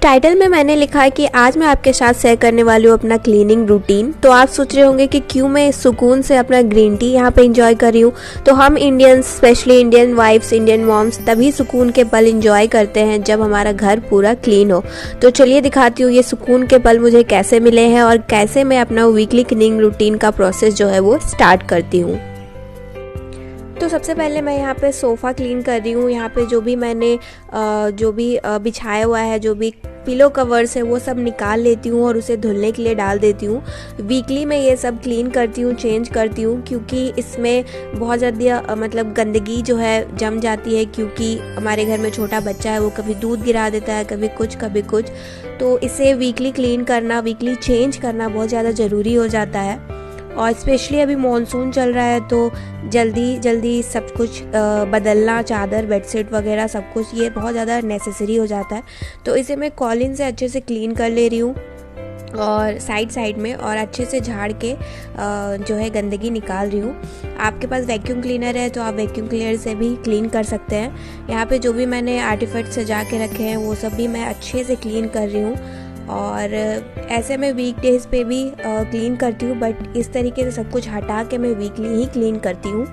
Title में मैंने लिखा है कि आज मैं आपके साथ शेयर करने वाली हूँ अपना क्लीनिंग रूटीन। तो आप सोच रहे होंगे कि क्यों मैं सुकून से अपना ग्रीन टी यहाँ पे एंजॉय कर रही हूँ। तो हम Indians, specially Indian wifes, Indian moms तभी सुकून के पल एंजॉय करते हैं जब हमारा घर पूरा क्लीन हो। तो चलिए दिखाती हूँ ये सुकून के पल मुझे कैसे मिले हैं और कैसे मैं अपना वीकली क्लीनिंग रूटीन का प्रोसेस जो है वो स्टार्ट करती हूँ। तो सबसे पहले मैं यहाँ पे सोफ़ा क्लीन कर रही हूँ। यहाँ पे जो भी मैंने बिछाया हुआ है, जो भी पिलो कवर्स है, वो सब निकाल लेती हूँ और उसे धुलने के लिए डाल देती हूँ। वीकली मैं ये सब क्लीन करती हूँ, चेंज करती हूँ, क्योंकि इसमें बहुत ज़्यादा गंदगी जो है जम जाती है, क्योंकि हमारे घर में छोटा बच्चा है, वो कभी दूध गिरा देता है, कभी कुछ। तो इसे वीकली क्लीन करना, वीकली चेंज करना बहुत ज़्यादा ज़रूरी हो जाता है। और स्पेशली अभी मॉनसून चल रहा है तो जल्दी सब कुछ बदलना, चादर, बेडशीट वगैरह सब कुछ, ये बहुत ज़्यादा नेसेसरी हो जाता है। तो इसे मैं कॉलिन से अच्छे से क्लीन कर ले रही हूँ और साइड में, और अच्छे से झाड़ के जो है गंदगी निकाल रही हूँ। आपके पास वैक्यूम क्लीनर है तो आप वैक्यूम क्लीनर से भी क्लीन कर सकते हैं। यहाँ पे जो भी मैंने आर्टिफैक्ट सजा के रखे हैं वो सब भी मैं अच्छे से क्लीन कर रही हूँ। और ऐसे मैं वीक डेज पे भी क्लीन करती हूँ, बट इस तरीके से सब कुछ हटा के मैं वीकली ही क्लीन करती हूँ।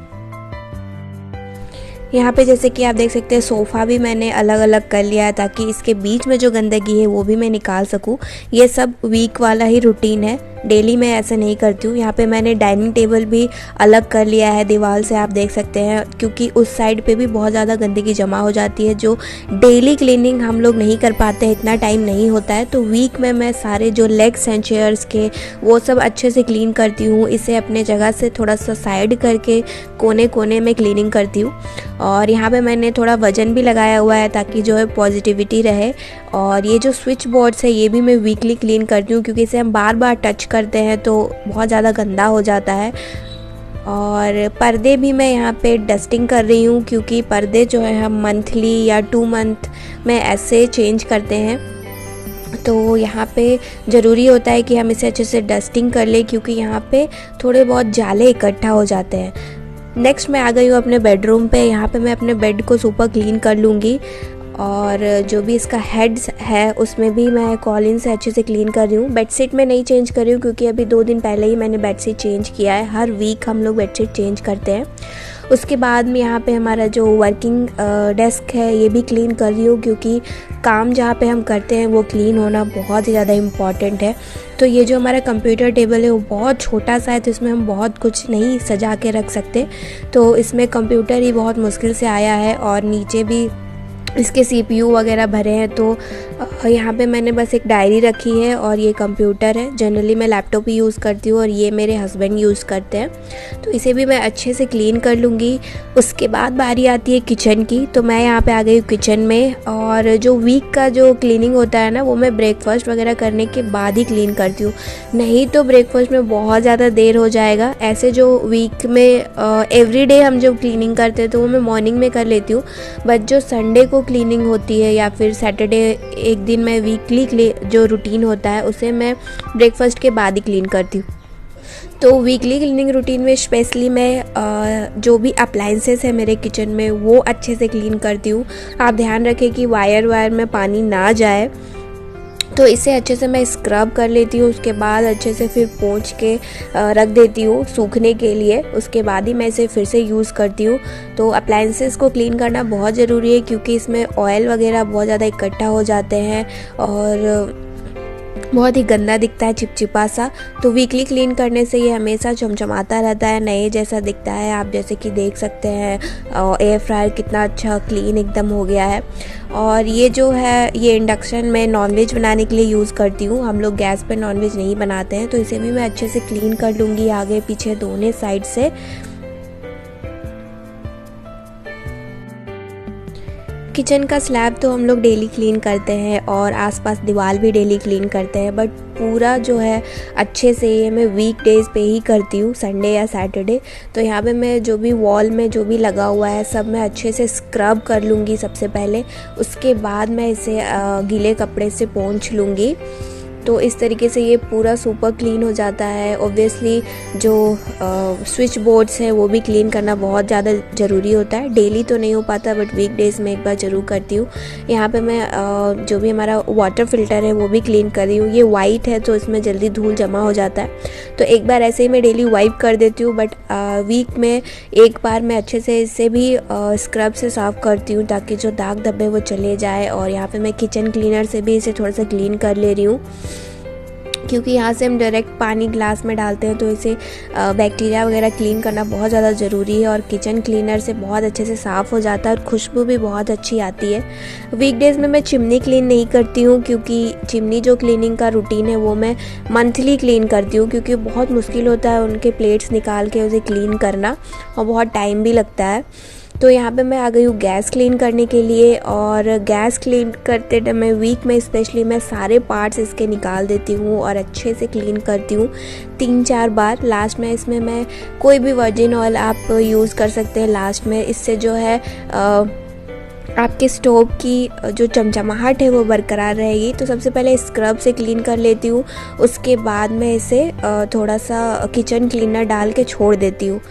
यहाँ पे जैसे कि आप देख सकते हैं सोफ़ा भी मैंने अलग अलग कर लिया है ताकि इसके बीच में जो गंदगी है वो भी मैं निकाल सकूँ। ये सब वीक वाला ही रूटीन है, डेली मैं ऐसा नहीं करती हूँ। यहाँ पे मैंने डाइनिंग टेबल भी अलग कर लिया है दीवार से, आप देख सकते हैं, क्योंकि उस साइड पे भी बहुत ज़्यादा गंदगी जमा हो जाती है जो डेली क्लीनिंग हम लोग नहीं कर पाते हैं, इतना टाइम नहीं होता है। तो वीक में मैं सारे जो लेग्स एंड चेयर्स के वो सब अच्छे से क्लीन करती हूँ। इसे अपने जगह से थोड़ा सा साइड करके कोने में क्लीनिंग करती हूँ। और यहाँ पे मैंने थोड़ा वजन भी लगाया हुआ है ताकि जो है पॉजिटिविटी रहे। और ये जो स्विच बोर्ड्स है ये भी मैं वीकली क्लीन करती हूँ, क्योंकि इसे हम बार बार टच करते हैं तो बहुत ज़्यादा गंदा हो जाता है। और पर्दे भी मैं यहाँ पे डस्टिंग कर रही हूँ, क्योंकि पर्दे जो है हम मंथली या 2 मंथ में ऐसे चेंज करते हैं। तो यहाँ पे ज़रूरी होता है कि हम इसे अच्छे से डस्टिंग कर लें, क्योंकि यहाँ पे थोड़े बहुत जाले इकट्ठा हो जाते हैं। नेक्स्ट मैं आ गई हूँ अपने बेडरूम पे। यहाँ पे मैं अपने बेड को सुपर क्लीन कर लूँगी, और जो भी इसका हेड्स है उसमें भी मैं कॉलिन से अच्छे से क्लीन कर रही हूँ। बेडशीट में नहीं चेंज कर रही हूँ, क्योंकि अभी 2 दिन पहले ही मैंने बेडशीट चेंज किया है। हर वीक हम लोग बेडशीट चेंज करते हैं। उसके बाद में यहाँ पे हमारा जो वर्किंग डेस्क है ये भी क्लीन कर रही हूँ, क्योंकि काम जहाँ पे हम करते हैं वो क्लीन होना बहुत ही ज़्यादा इम्पॉर्टेंट है। तो ये जो हमारा कंप्यूटर टेबल है वो बहुत छोटा सा है, तो इसमें हम बहुत कुछ नहीं सजा के रख सकते। तो इसमें कंप्यूटर ही बहुत मुश्किल से आया है, और नीचे भी इसके CPU वगैरह भरे हैं। तो यहाँ पे मैंने बस एक डायरी रखी है, और ये कंप्यूटर है। जनरली मैं लैपटॉप ही यूज़ करती हूँ और ये मेरे हस्बैंड यूज़ करते हैं। तो इसे भी मैं अच्छे से क्लीन कर लूँगी। उसके बाद बारी आती है किचन की। तो मैं यहाँ पे आ गई हूँ किचन में, और जो वीक का जो क्लीनिंग होता है ना वो मैं ब्रेकफास्ट वगैरह करने के बाद ही क्लीन करती हूँ, नहीं तो ब्रेकफास्ट में बहुत ज़्यादा देर हो जाएगा। ऐसे जो वीक में एवरीडे हम जो क्लीनिंग करते हैं तो वो मैं मॉर्निंग में कर लेती हूँ, बट जो संडे को क्लीनिंग होती है या फिर सैटरडे, एक दिन मैं वीकली जो रूटीन होता है उसे मैं ब्रेकफास्ट के बाद ही क्लीन करती हूँ। तो वीकली क्लीनिंग रूटीन में स्पेशली मैं जो भी अप्लाइंसेस है मेरे किचन में वो अच्छे से क्लीन करती हूँ। आप ध्यान रखें कि वायर में पानी ना जाए। तो इसे अच्छे से मैं स्क्रब कर लेती हूँ। उसके बाद अच्छे से फिर पोंछ के रख देती हूँ सूखने के लिए। उसके बाद ही मैं इसे फिर से यूज़ करती हूँ। तो अप्लायंसेस को क्लीन करना बहुत ज़रूरी है, क्योंकि इसमें ऑयल वगैरह बहुत ज़्यादा इकट्ठा हो जाते हैं और बहुत ही गंदा दिखता है, चिपचिपा सा। तो वीकली क्लीन करने से ये हमेशा चमचमाता रहता है, नए जैसा दिखता है। आप जैसे कि देख सकते हैं एयर फ्रायर कितना अच्छा क्लीन एकदम हो गया है। और ये जो है ये इंडक्शन में नॉनवेज बनाने के लिए यूज़ करती हूँ। हम लोग गैस पे नॉनवेज नहीं बनाते हैं। तो इसे भी मैं अच्छे से क्लीन कर लूँगी, आगे पीछे दोनों साइड से। किचन का स्लैब तो हम लोग डेली क्लीन करते हैं और आसपास दीवार भी डेली क्लीन करते हैं, बट पूरा जो है अच्छे से ये मैं वीक डेज़ पे ही करती हूँ, संडे या सैटरडे। तो यहाँ पे मैं जो भी वॉल में जो भी लगा हुआ है सब मैं अच्छे से स्क्रब कर लूँगी सबसे पहले। उसके बाद मैं इसे गीले कपड़े से पोंछ लूँगी। तो इस तरीके से ये पूरा सुपर क्लीन हो जाता है। ऑब्वियसली जो स्विच बोर्ड्स हैं वो भी क्लीन करना बहुत ज़्यादा ज़रूरी होता है। डेली तो नहीं हो पाता बट वीकडेज़ में एक बार ज़रूर करती हूँ। यहाँ पे मैं जो भी हमारा वाटर फिल्टर है वो भी क्लीन कर रही हूँ। ये वाइट है तो इसमें जल्दी धूल जमा हो जाता है, तो एक बार ऐसे ही मैं डेली वाइप कर देती हूँ, बट वीक में एक बार मैं अच्छे से इसे भी स्क्रब से साफ़ करती हूँ ताकि जो दाग धब्बे वो चले जाए। और यहाँ पे मैं किचन क्लीनर से भी इसे थोड़ा सा क्लीन कर ले रही हूँ, क्योंकि यहाँ से हम डायरेक्ट पानी ग्लास में डालते हैं तो इसे बैक्टीरिया वगैरह क्लीन करना बहुत ज़्यादा ज़रूरी है। और किचन क्लीनर से बहुत अच्छे से साफ़ हो जाता है और खुशबू भी बहुत अच्छी आती है। वीकडेज़ में मैं चिमनी क्लीन नहीं करती हूँ, क्योंकि चिमनी जो क्लीनिंग का रूटीन है वो मैं मंथली क्लीन करती हूँ, क्योंकि बहुत मुश्किल होता है उनके प्लेट्स निकाल के उसे क्लीन करना और बहुत टाइम भी लगता है। तो यहाँ पे मैं आ गई हूँ गैस क्लीन करने के लिए। और गैस क्लीन करते टाइम मैं वीक में स्पेशली मैं सारे पार्ट्स इसके निकाल देती हूँ और अच्छे से क्लीन करती हूँ 3-4 बार। लास्ट में इसमें मैं कोई भी वर्जिन ऑयल आप यूज़ कर सकते हैं लास्ट में। इससे जो है आपके स्टोव की जो चमचमाहट है वो बरकरार रहेगी। तो सबसे पहले स्क्रब से क्लीन कर लेती हूँ, उसके बाद मैं इसे थोड़ा सा किचन क्लीनर डाल के छोड़ देती हूँ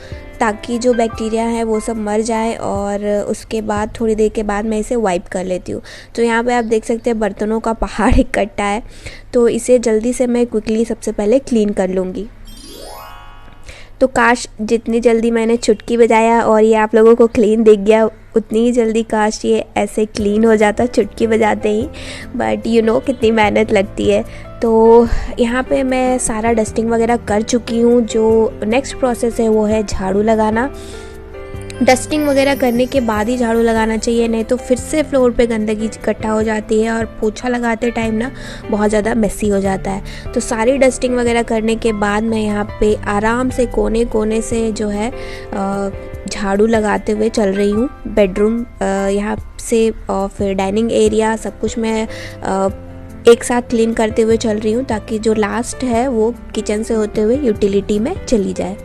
ताकि जो बैक्टीरिया है वो सब मर जाए। और उसके बाद थोड़ी देर के बाद मैं इसे वाइप कर लेती हूँ। तो यहाँ पे आप देख सकते हैं बर्तनों का पहाड़ इकट्ठा है, तो इसे जल्दी से मैं क्विकली सबसे पहले क्लीन कर लूँगी। तो काश जितनी जल्दी मैंने चुटकी बजाया और ये आप लोगों को क्लीन दिख गया, उतनी ही जल्दी काश ये ऐसे क्लीन हो जाता चुटकी बजाते ही। बट यू नो कितनी मेहनत लगती है। तो यहाँ पे मैं सारा डस्टिंग वगैरह कर चुकी हूँ। जो नेक्स्ट प्रोसेस है वो है झाड़ू लगाना। डस्टिंग वगैरह करने के बाद ही झाड़ू लगाना चाहिए, नहीं तो फिर से फ्लोर पे गंदगी इकट्ठा हो जाती है और पोछा लगाते टाइम ना बहुत ज़्यादा मेसी हो जाता है। तो सारी डस्टिंग वगैरह करने के बाद मैं यहाँ पे आराम से कोने कोने से जो है झाड़ू लगाते हुए चल रही हूँ। बेडरूम यहाँ से और फिर डाइनिंग एरिया सब कुछ मैं एक साथ क्लीन करते हुए चल रही हूँ ताकि जो लास्ट है वो किचन से होते हुए यूटिलिटी में चली जाए।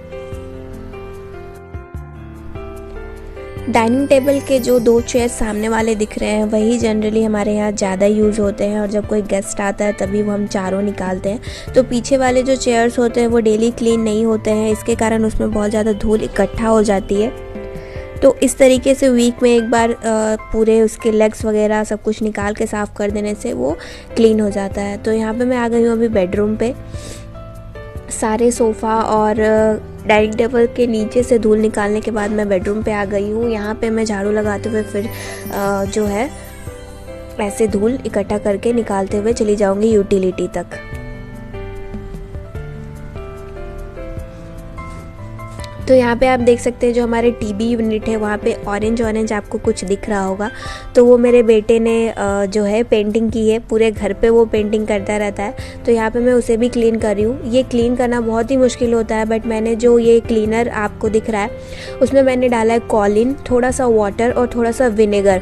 डाइनिंग टेबल के जो 2 चेयर सामने वाले दिख रहे हैं वही जनरली हमारे यहाँ ज़्यादा यूज़ होते हैं, और जब कोई गेस्ट आता है तभी वो हम चारों निकालते हैं। तो पीछे वाले जो चेयर्स होते हैं वो डेली क्लीन नहीं होते हैं, इसके कारण उसमें बहुत ज़्यादा धूल इकट्ठा हो जाती है। तो इस तरीके से वीक में एक बार पूरे उसके लेग्स वगैरह सब कुछ निकाल के साफ़ कर देने से वो क्लीन हो जाता है। तो यहाँ पे मैं आ गई हूँ अभी बेडरूम पे। सारे सोफ़ा और डाइनिंग टेबल के नीचे से धूल निकालने के बाद मैं बेडरूम पे आ गई हूँ। यहाँ पे मैं झाड़ू लगाते हुए फिर जो है ऐसे धूल इकट्ठा करके निकालते हुए चली जाऊँगी यूटिलिटी तक। तो यहाँ पे आप देख सकते हैं जो हमारे टीवी यूनिट है वहाँ पे ऑरेंज आपको कुछ दिख रहा होगा, तो वो मेरे बेटे ने जो है पेंटिंग की है। पूरे घर पे वो पेंटिंग करता रहता है, तो यहाँ पे मैं उसे भी क्लीन कर रही हूँ। ये क्लीन करना बहुत ही मुश्किल होता है, बट मैंने जो ये क्लीनर आपको दिख रहा है उसमें मैंने डाला है कॉलिन, थोड़ा सा वाटर और थोड़ा सा विनेगर।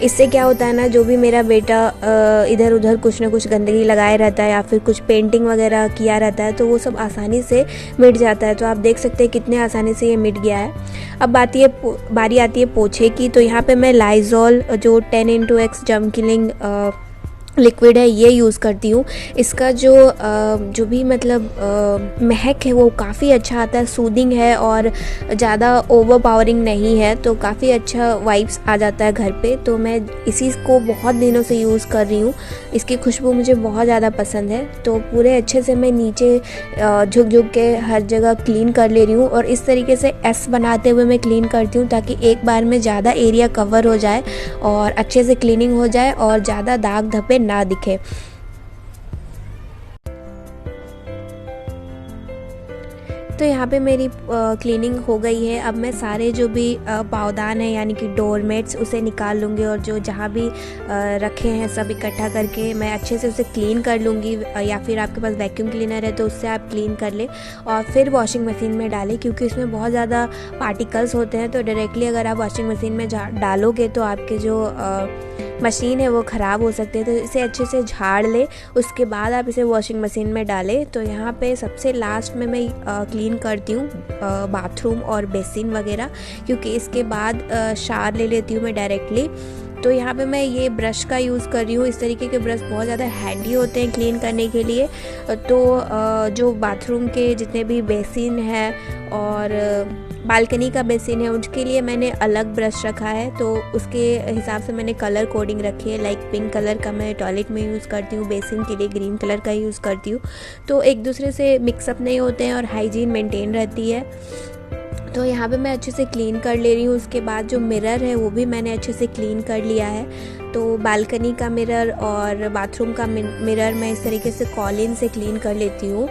इससे क्या होता है ना, जो भी मेरा बेटा इधर उधर कुछ ना कुछ गंदगी लगाए रहता है या फिर कुछ पेंटिंग वगैरह किया रहता है तो वो सब आसानी से मिट जाता है। तो आप देख सकते हैं कितने आसानी से ये मिट गया है। अब बारी आती है पोछे की। तो यहाँ पे मैं लाइजॉल जो 10x जर्म किलिंग लिक्विड है ये यूज़ करती हूँ। इसका जो भी मतलब महक है वो काफ़ी अच्छा आता है, सूदिंग है और ज़्यादा ओवरपावरिंग नहीं है, तो काफ़ी अच्छा वाइब्स आ जाता है घर पे। तो मैं इसी को बहुत दिनों से यूज़ कर रही हूँ, इसकी खुशबू मुझे बहुत ज़्यादा पसंद है। तो पूरे अच्छे से मैं नीचे झुक झुक के हर जगह क्लीन कर ले रही हूँ और इस तरीके से एस बनाते हुए मैं क्लीन करती हूँ ताकि एक बार में ज़्यादा एरिया कवर हो जाए और अच्छे से क्लीनिंग हो जाए और ज़्यादा दाग धब्बे ना दिखे। तो यहाँ पे मेरी क्लीनिंग हो गई है। अब मैं सारे जो भी पावदान है यानी कि डोरमेट्स उसे निकाल लूँगी और जो जहाँ भी रखे हैं सब इकट्ठा करके मैं अच्छे से उसे क्लीन कर लूँगी, या फिर आपके पास वैक्यूम क्लीनर है तो उससे आप क्लीन कर लें और फिर वॉशिंग मशीन में डालें, क्योंकि उसमें बहुत ज़्यादा पार्टिकल्स होते हैं। तो डायरेक्टली अगर आप वॉशिंग मशीन में डालोगे तो आपके जो मशीन है वो ख़राब हो सकती है। तो इसे अच्छे से झाड़ ले, उसके बाद आप इसे वॉशिंग मशीन में डालें। तो यहाँ पे सबसे लास्ट में मैं क्लीन करती हूँ बाथरूम और बेसिन वगैरह, क्योंकि इसके बाद शावर ले लेती हूँ मैं डायरेक्टली। तो यहाँ पे मैं ये ब्रश का यूज़ कर रही हूँ। इस तरीके के ब्रश बहुत ज़्यादा हैंडी होते हैं क्लीन करने के लिए। तो जो बाथरूम के जितने भी बेसिन है और बालकनी का बेसिन है उसके लिए मैंने अलग ब्रश रखा है। तो उसके हिसाब से मैंने कलर कोडिंग रखी है। लाइक पिंक कलर का मैं टॉयलेट में यूज़ करती हूँ, बेसिन के लिए ग्रीन कलर का यूज़ करती हूँ। तो एक दूसरे से मिक्सअप नहीं होते हैं और हाइजीन मेंटेन रहती है। तो यहाँ पे मैं अच्छे से क्लीन कर ले रही हूँ। उसके बाद जो मिरर है वो भी मैंने अच्छे से क्लीन कर लिया है। तो बालकनी का मिरर और बाथरूम का मिरर मैं इस तरीके से कॉलिन से क्लीन कर लेती हूँ।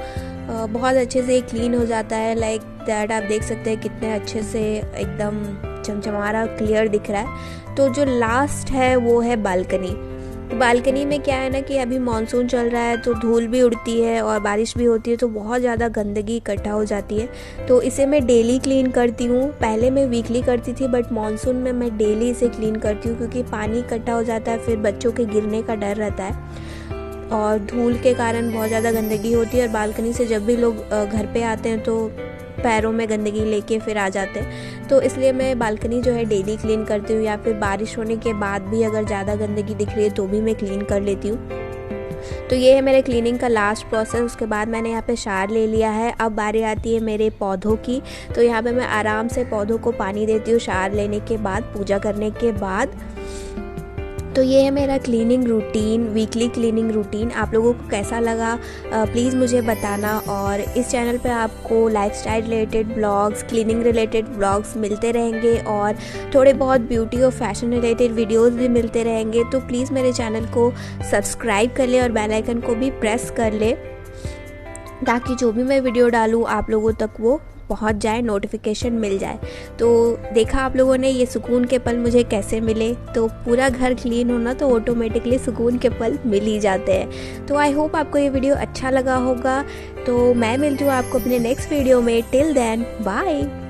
बहुत अच्छे से क्लीन हो जाता है। लाइक दैट आप देख सकते हैं कितने अच्छे से एकदम चमचमा रहा, क्लियर दिख रहा है। तो जो लास्ट है वो है बालकनी। बालकनी में क्या है ना कि अभी मानसून चल रहा है तो धूल भी उड़ती है और बारिश भी होती है, तो बहुत ज़्यादा गंदगी इकट्ठा हो जाती है। तो इसे मैं डेली क्लीन करती हूँ। पहले मैं वीकली करती थी बट मानसून में मैं डेली इसे क्लीन करती हूँ, क्योंकि पानी इकट्ठा हो जाता है, फिर बच्चों के गिरने का डर रहता है और धूल के कारण बहुत ज़्यादा गंदगी होती है। और बालकनी से जब भी लोग घर पे आते हैं तो पैरों में गंदगी लेके फिर आ जाते हैं। तो इसलिए मैं बालकनी जो है डेली क्लीन करती हूँ, या फिर बारिश होने के बाद भी अगर ज़्यादा गंदगी दिख रही है तो भी मैं क्लीन कर लेती हूँ। तो ये है मेरे क्लीनिंग का लास्ट प्रोसेस। उसके बाद मैंने यहाँ पे शावर ले लिया है। अब बारी आती है मेरे पौधों की। तो यहाँ पे मैं आराम से पौधों को पानी देती हूँ शावर लेने के बाद, पूजा करने के बाद। तो ये है मेरा cleaning routine, weekly cleaning routine. आप लोगों को कैसा लगा प्लीज़ मुझे बताना। और इस चैनल पे आपको lifestyle related blogs, cleaning related blogs मिलते रहेंगे और थोड़े बहुत ब्यूटी और फैशन रिलेटेड वीडियोस भी मिलते रहेंगे। तो प्लीज़ मेरे चैनल को सब्सक्राइब कर ले और बेल आइकन को भी प्रेस कर ले, ताकि जो भी मैं वीडियो डालूँ आप लोगों तक वो पहुंच जाए, नोटिफिकेशन मिल जाए। तो देखा आप लोगों ने ये सुकून के पल मुझे कैसे मिले। तो पूरा घर क्लीन होना तो ऑटोमेटिकली सुकून के पल मिल ही जाते हैं। तो आई होप आपको ये वीडियो अच्छा लगा होगा। तो मैं मिलती हूँ आपको अपने नेक्स्ट वीडियो में। Till then bye.